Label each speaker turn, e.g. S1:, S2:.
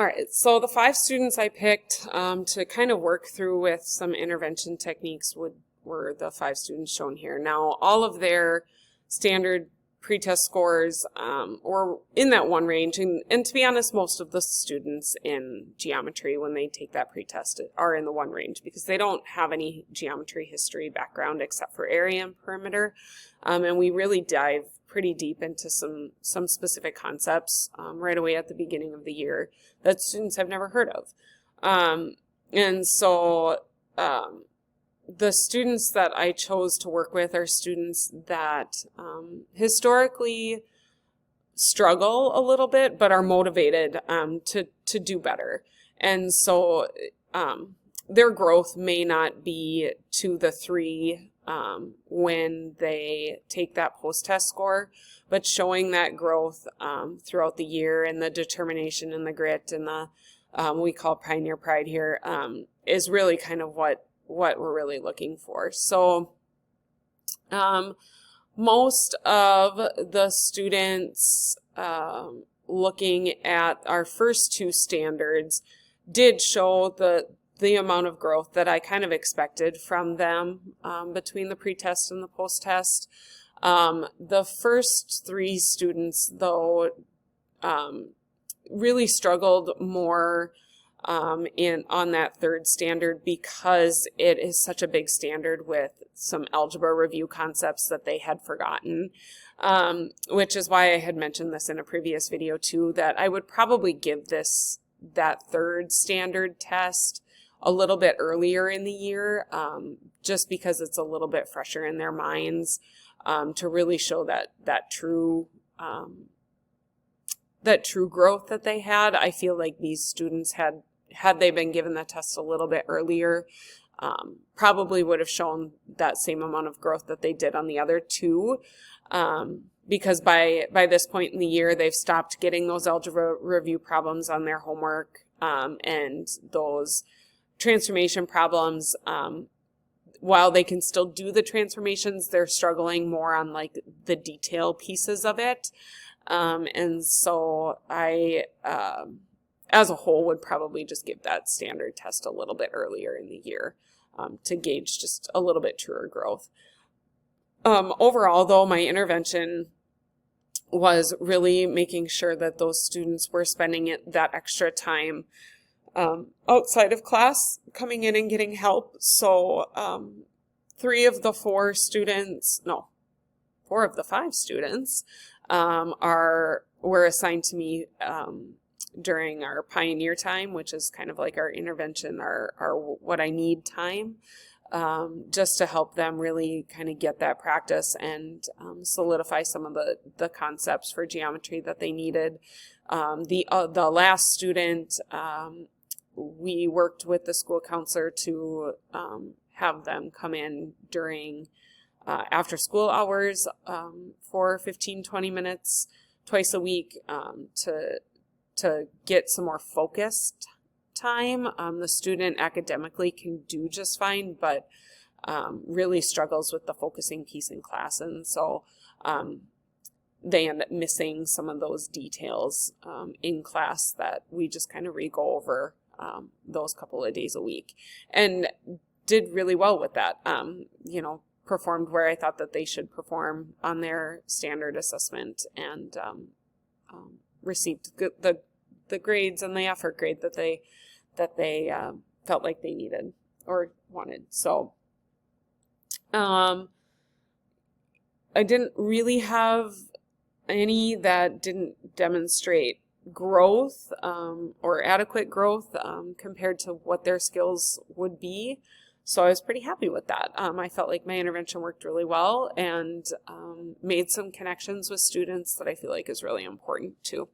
S1: All right, so the 5 students I picked to kind of work through with some intervention techniques were the 5 students shown here. Now, all of their standard pretest scores were in that 1 range, and to be honest, most of the students in geometry, when they take that pretest, are in the 1 range because they don't have any geometry history background except for area and perimeter, and we really dive pretty deep into some specific concepts right away at the beginning of the year that students have never heard of. And so the students that I chose to work with are students that historically struggle a little bit but are motivated to do better. And so their growth may not be to the 3 when they take that post-test score, but showing that growth throughout the year and the determination and the grit and the we call Pioneer Pride here is really kind of what we're really looking for. So most of the students looking at our first 2 standards did show the amount of growth that I kind of expected from them between the pretest and the post-test. The first 3 students, though, really struggled more on that 3rd standard because it is such a big standard with some algebra review concepts that they had forgotten, which is why I had mentioned this in a previous video too, that I would probably give that 3rd standard test a little bit earlier in the year, just because it's a little bit fresher in their minds, to really show that true growth that they had. I feel like these students had they been given the test a little bit earlier, probably would have shown that same amount of growth that they did on the other 2. Because by this point in the year, they've stopped getting those algebra review problems on their homework, and those transformation problems, while they can still do the transformations, they're struggling more on like the detail pieces of it. And so I, as a whole, would probably just give that standard test a little bit earlier in the year to gauge just a little bit truer growth. Overall, though, my intervention was really making sure that those students were spending that extra time outside of class, coming in and getting help. So 4 of the 5 students were assigned to me during our Pioneer time, which is kind of like our intervention, our what I need time, just to help them really kind of get that practice and solidify some of the concepts for geometry that they needed. The last student, we worked with the school counselor to have them come in during after school hours for 15-20 minutes twice a week to get some more focused time. The student academically can do just fine, but really struggles with the focusing piece in class, and so they end up missing some of those details in class that we just kind of re-go over those couple of days a week, and did really well with that. Performed where I thought that they should perform on their standard assessment, and received the grades and the effort grade that they felt like they needed or wanted. So I didn't really have any that didn't demonstrate growth or adequate growth compared to what their skills would be. So I was pretty happy with that. I felt like my intervention worked really well and made some connections with students that I feel like is really important too.